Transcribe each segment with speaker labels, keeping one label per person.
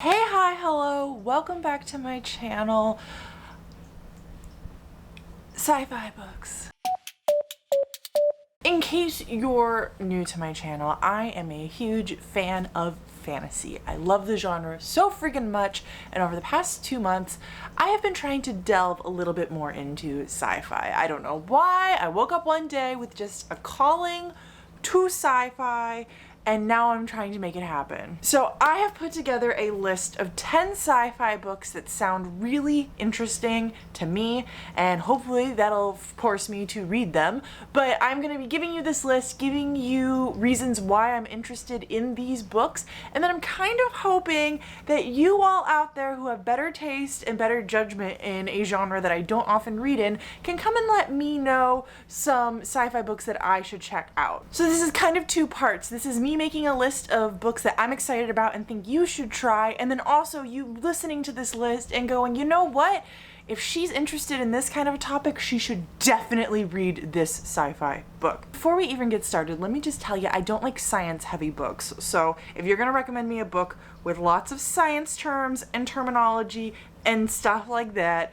Speaker 1: Hey, hi, hello, welcome back to my channel, Sci-Fi Books. In case you're new to my channel, I am a huge fan of fantasy. I love the genre so freaking much, and over the past 2 months, I have been trying to delve a little bit more into sci-fi. I don't know why. I woke up one day with just a calling to sci-fi, and now I'm trying to make it happen. So I have put together a list of 10 sci-fi books that sound really interesting to me, and hopefully that'll force me to read them. But I'm gonna be giving you this list, giving you reasons why I'm interested in these books, and then I'm kind of hoping that you all out there who have better taste and better judgment in a genre that I don't often read in can come and let me know some sci-fi books that I should check out. So this is kind of two parts. This is me making a list of books that I'm excited about and think you should try, and then also you listening to this list and going, you know what? If she's interested in this kind of a topic, she should definitely read this sci-fi book. Before we even get started, let me just tell you, I don't like science-heavy books. So if you're gonna recommend me a book with lots of science terms and terminology and stuff like that,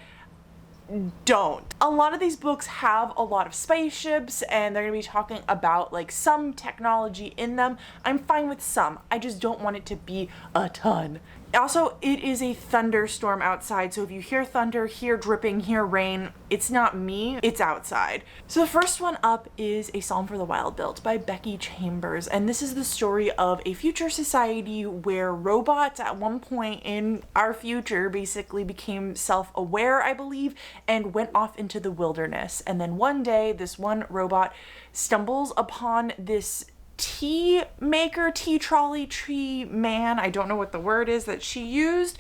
Speaker 1: don't. A lot of these books have a lot of spaceships and they're gonna be talking about like some technology in them. I'm fine with some. I just don't want it to be a ton. Also, it is a thunderstorm outside, so if you hear thunder, hear dripping, hear rain, it's not me, it's outside. So the first one up is A Psalm for the Wild Built by Becky Chambers, and this is the story of a future society where robots at one point in our future basically became self-aware, I believe, and went off into the wilderness. And then one day, this one robot stumbles upon this tea maker, tea trolley, tree man, I don't know what the word is that she used,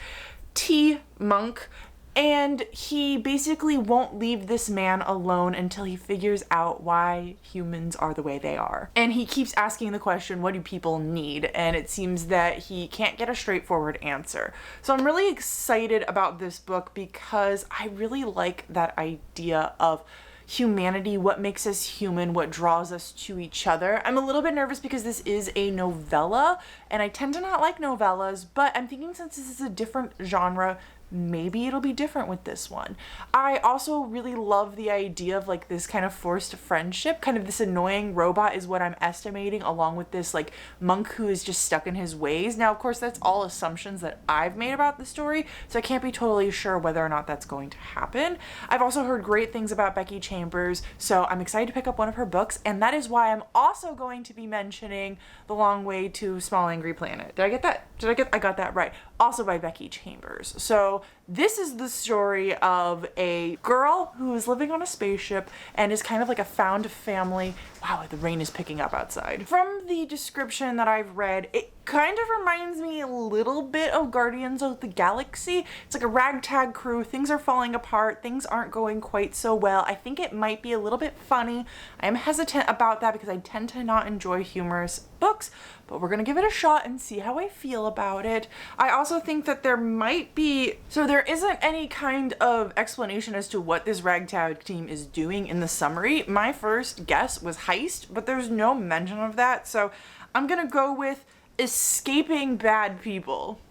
Speaker 1: tea monk, and he basically won't leave this man alone until he figures out why humans are the way they are. And he keeps asking the question, what do people need? And it seems that he can't get a straightforward answer. So I'm really excited about this book because I really like that idea of humanity, what makes us human, what draws us to each other. I'm a little bit nervous because this is a novella and I tend to not like novellas, but I'm thinking since this is a different genre, maybe it'll be different with this one. I also really love the idea of like this kind of forced friendship, kind of this annoying robot is what I'm estimating, along with this like monk who is just stuck in his ways. Now, of course, that's all assumptions that I've made about the story, so I can't be totally sure whether or not that's going to happen. I've also heard great things about Becky Chambers, so I'm excited to pick up one of her books, and that is why I'm also going to be mentioning The Long Way to Small Angry Planet. Did I get that? I got that right. Also by Becky Chambers. So this is the story of a girl who is living on a spaceship and is kind of like a found family. Wow, the rain is picking up outside. From the description that I've read, it kind of reminds me a little bit of Guardians of the Galaxy. It's like a ragtag crew, things are falling apart, things aren't going quite so well. I think it might be a little bit funny. I am hesitant about that because I tend to not enjoy humorous books, but we're gonna give it a shot and see how I feel about it. I also think that there might be, so there isn't any kind of explanation as to what this ragtag team is doing in the summary. My first guess was heist, but there's no mention of that, so I'm gonna go with escaping bad people.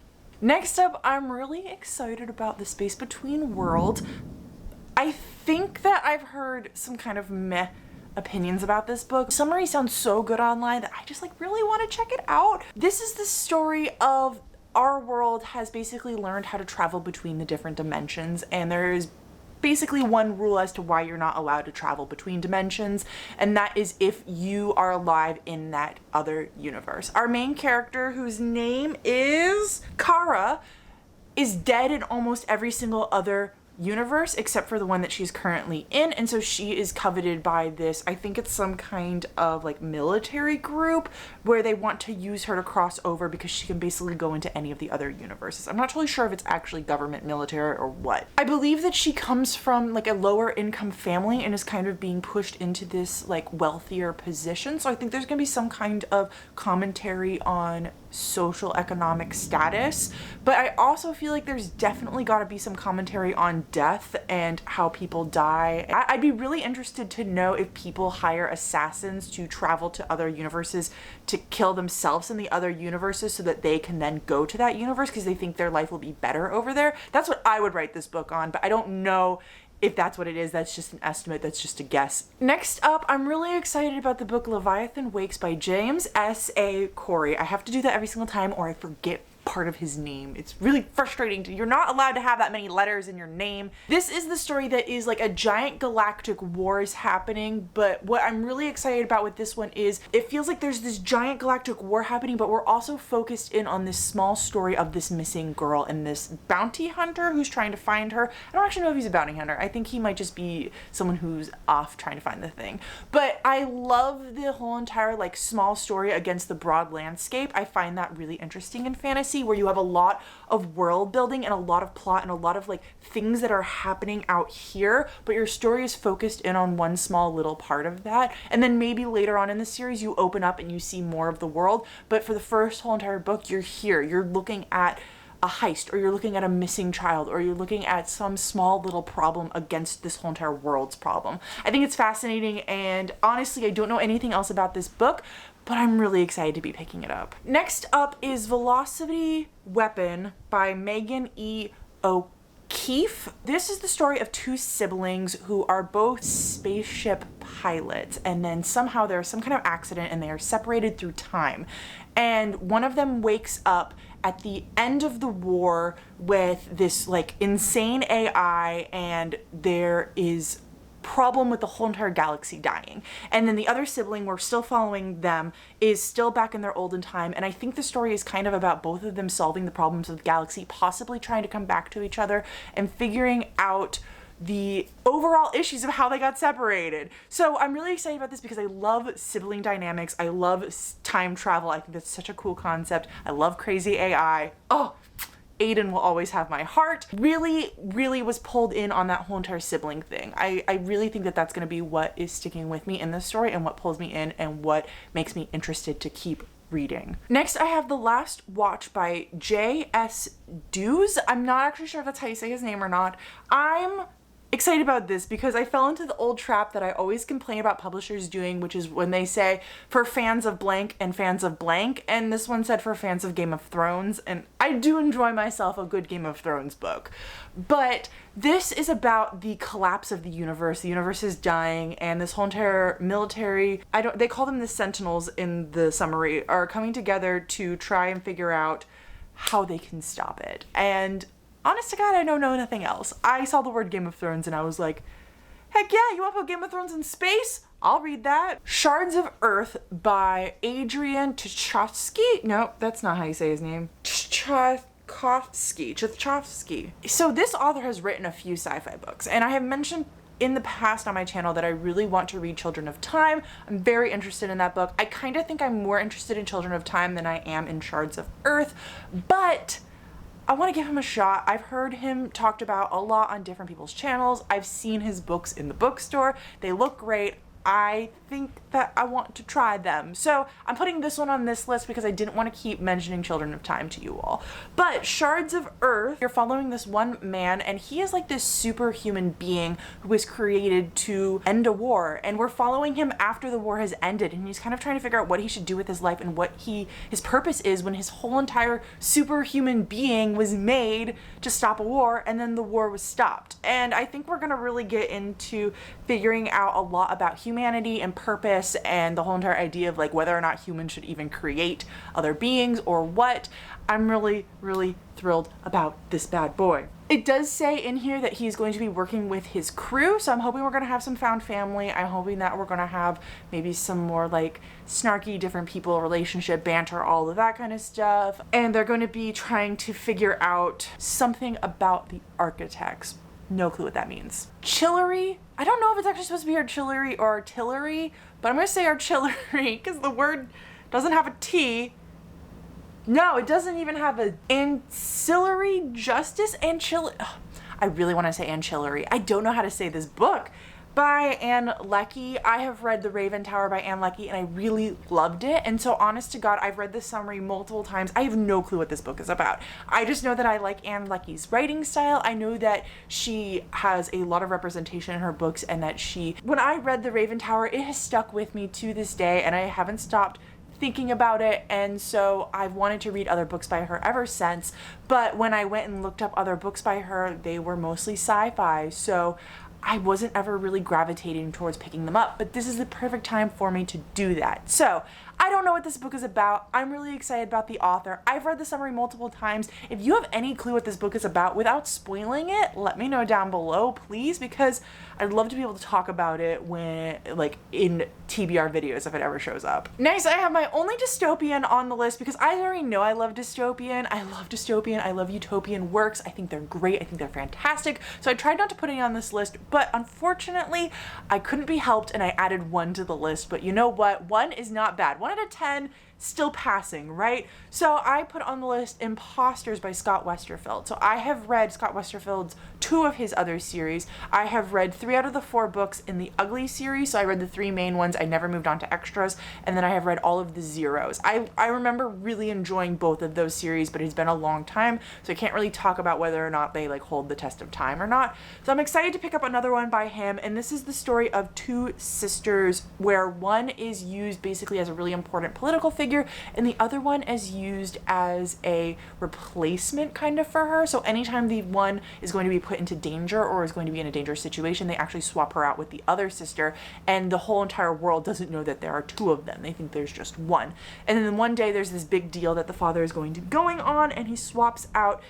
Speaker 1: Next up, I'm really excited about The Space Between Worlds. I think that I've heard some kind of meh opinions about this book. The summary sounds so good online that I just like really want to check it out. This is the story of our world has basically learned how to travel between the different dimensions, and there is basically one rule as to why you're not allowed to travel between dimensions, and that is if you are alive in that other universe. Our main character, whose name is Kara, is dead in almost every single other universe except for the one that she's currently in, and so she is coveted by this, I think it's some kind of like military group where they want to use her to cross over because she can basically go into any of the other universes. I'm not totally sure if it's actually government, military, or what. I believe that she comes from like a lower income family and is kind of being pushed into this like wealthier position, so I think there's gonna be some kind of commentary on social economic status, but I also feel like there's definitely got to be some commentary on death and how people die. I'd be really interested to know if people hire assassins to travel to other universes to kill themselves in the other universes so that they can then go to that universe because they think their life will be better over there. That's what I would write this book on, but I don't know if that's what it is. That's just an estimate. That's just a guess. Next up, I'm really excited about the book Leviathan Wakes by James S.A. Corey. I have to do that every single time or I forget part of his name. It's really frustrating. You're not allowed to have that many letters in your name. This is the story that is like a giant galactic war is happening, but what I'm really excited about with this one is it feels like there's this giant galactic war happening, but we're also focused in on this small story of this missing girl and this bounty hunter who's trying to find her. I don't actually know if he's a bounty hunter. I think he might just be someone who's off trying to find the thing. But I love the whole entire like small story against the broad landscape. I find that really interesting in fantasy, where you have a lot of world building and a lot of plot and a lot of like things that are happening out here, but your story is focused in on one small little part of that. And then maybe later on in the series you open up and you see more of the world, but for the first whole entire book you're here, you're looking at a heist, or you're looking at a missing child, or you're looking at some small little problem against this whole entire world's problem. I think it's fascinating, and honestly I don't know anything else about this book, but I'm really excited to be picking it up. Next up is Velocity Weapon by Megan E. O'Keefe. This is the story of two siblings who are both spaceship pilots, and then somehow there's some kind of accident and they are separated through time. And one of them wakes up at the end of the war with this like insane AI, and there is problem with the whole entire galaxy dying. And then the other sibling, we're still following them, is still back in their olden time. And I think the story is kind of about both of them solving the problems of the galaxy, possibly trying to come back to each other and figuring out the overall issues of how they got separated. So I'm really excited about this because I love sibling dynamics. I love time travel. I think that's such a cool concept. I love crazy AI. Oh, Aiden will always have my heart. Really was pulled in on that whole entire sibling thing. I really think that that's going to be what is sticking with me in this story and what pulls me in and what makes me interested to keep reading. Next, I have The Last Watch by J.S. Dews. I'm not actually sure if that's how you say his name or not. I'm excited about this because I fell into the old trap that I always complain about publishers doing, which is when they say for fans of blank and fans of blank, and this one said for fans of Game of Thrones, and I do enjoy myself a good Game of Thrones book. But this is about the collapse of the universe. The universe is dying, and this whole entire military, they call them the Sentinels in the summary, are coming together to try and figure out how they can stop it. And honest to God, I don't know nothing else. I saw the word Game of Thrones and I was like, heck yeah, you want to put Game of Thrones in space? I'll read that. Shards of Earth by Adrian Tchaikovsky. No, that's not how you say his name. Tchaikovsky. So this author has written a few sci-fi books, and I have mentioned in the past on my channel that I really want to read Children of Time. I'm very interested in that book. I kind of think I'm more interested in Children of Time than I am in Shards of Earth, but I want to give him a shot. I've heard him talked about a lot on different people's channels. I've seen his books in the bookstore. They look great. I think that I want to try them. So I'm putting this one on this list because I didn't want to keep mentioning Children of Time to you all. But Shards of Earth, you're following this one man, and he is like this superhuman being who was created to end a war. And we're following him after the war has ended, and he's kind of trying to figure out what he should do with his life and what his purpose is when his whole entire superhuman being was made to stop a war, and then the war was stopped. And I think we're gonna really get into figuring out a lot about humanity and purpose and the whole entire idea of like whether or not humans should even create other beings or what. I'm really thrilled about this bad boy. It does say in here that he's going to be working with his crew, so I'm hoping we're gonna have some found family. I'm hoping that we're gonna have maybe some more like snarky different people relationship banter, all of that kind of stuff. And they're going to be trying to figure out something about the architects. No clue what that means. Chillery. I don't know if it's actually supposed to be artillery or artillery, but I'm gonna say artillery because the word doesn't have a T. No, it doesn't even have a ancillary justice. I really want to say ancillary. I don't know how to say this book. by Anne Leckie. I have read The Raven Tower by Anne Leckie and I really loved it. And so honest to God, I've read this summary multiple times. I have no clue what this book is about. I just know that I like Anne Leckie's writing style. I know that she has a lot of representation in her books and that when I read The Raven Tower, it has stuck with me to this day and I haven't stopped thinking about it, and so I've wanted to read other books by her ever since. But when I went and looked up other books by her, they were mostly sci-fi, so I wasn't ever really gravitating towards picking them up, but this is the perfect time for me to do that. So I don't know what this book is about. I'm really excited about the author. I've read the summary multiple times. If you have any clue what this book is about without spoiling it, let me know down below, please, because I'd love to be able to talk about it when, like, in TBR videos if it ever shows up. Next, I have my only dystopian on the list because I already know I love dystopian. I love dystopian. I love utopian works. I think they're great. I think they're fantastic. So I tried not to put any on this list, but unfortunately, I couldn't be helped and I added one to the list. But you know what? One is not bad. 1 out of 10, still passing, right? So I put on the list Imposters by Scott Westerfeld. So I have read Scott Westerfeld's 2 of his other series. I have read 3 out of the 4 books in the Ugly series. So I read the 3 main ones. I never moved on to extras. And then I have read all of the zeros. I remember really enjoying both of those series, but it's been a long time. So I can't really talk about whether or not they like hold the test of time or not. So I'm excited to pick up another one by him. And this is the story of 2 sisters where one is used basically as a really important political figure and the other one is used as a replacement kind of for her. So anytime the one is going to be put into danger or is going to be in a dangerous situation, they actually swap her out with the other sister, and the whole entire world doesn't know that there are 2 of them. They think there's just one. And then one day there's this big deal that the father is going on and he swaps out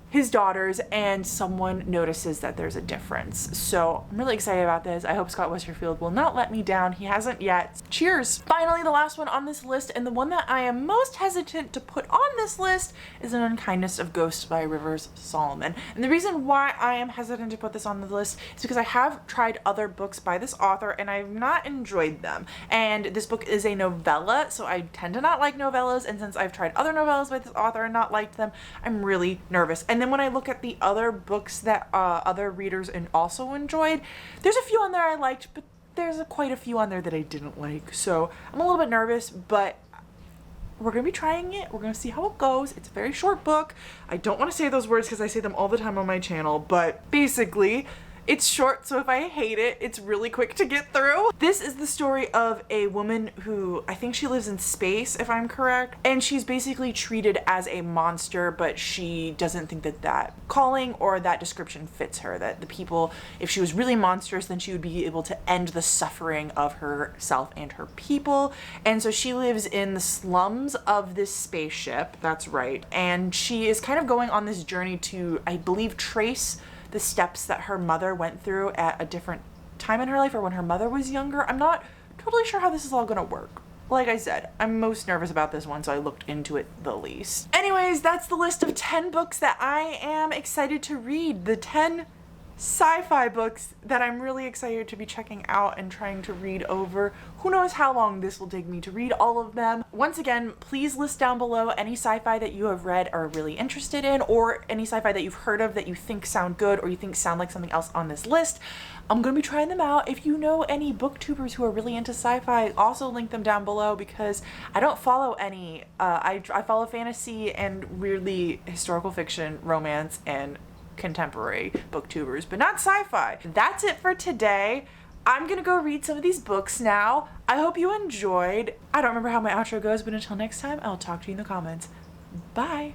Speaker 1: his daughters and someone notices that there's a difference. So I'm really excited about this. I hope Scott Westerfeld will not let me down. He hasn't yet. Cheers. Finally, the last one on this list, and the one that I am most hesitant to put on this list, is An Unkindness of Ghosts by Rivers Solomon. And the reason why I am hesitant to put this on the list is because I have tried other books by this author and I've not enjoyed them. And this book is a novella, so I tend to not like novellas, and since I've tried other novellas by this author and not liked them, I'm really nervous. And then when I look at the other books that other readers also enjoyed, there's a few on there I liked, but there's quite a few on there that I didn't like. So I'm a little bit nervous, but we're going to be trying it. We're going to see how it goes. It's a very short book. I don't want to say those words because I say them all the time on my channel, but basically, it's short, so if I hate it, it's really quick to get through. This is the story of a woman who, I think she lives in space, if I'm correct, and she's basically treated as a monster, but she doesn't think that that calling or that description fits her, that the people, if she was really monstrous, then she would be able to end the suffering of herself and her people. And so she lives in the slums of this spaceship, that's right, and she is kind of going on this journey to, I believe, trace the steps that her mother went through at a different time in her life or when her mother was younger. I'm not totally sure how this is all gonna work. Like I said, I'm most nervous about this one, so I looked into it the least. Anyways, that's the list of 10 books that I am excited to read. The 10 sci-fi books that I'm really excited to be checking out and trying to read over. Who knows how long this will take me to read all of them. Once again, please list down below any sci-fi that you have read or are really interested in, or any sci-fi that you've heard of that you think sound good or you think sound like something else on this list. I'm gonna be trying them out. If you know any booktubers who are really into sci-fi, also link them down below because I don't follow any. I follow fantasy and weirdly historical fiction, romance, and contemporary booktubers, but not sci-fi. That's it for today. I'm gonna go read some of these books now. I hope you enjoyed. I don't remember how my outro goes, but until next time, I'll talk to you in the comments. Bye.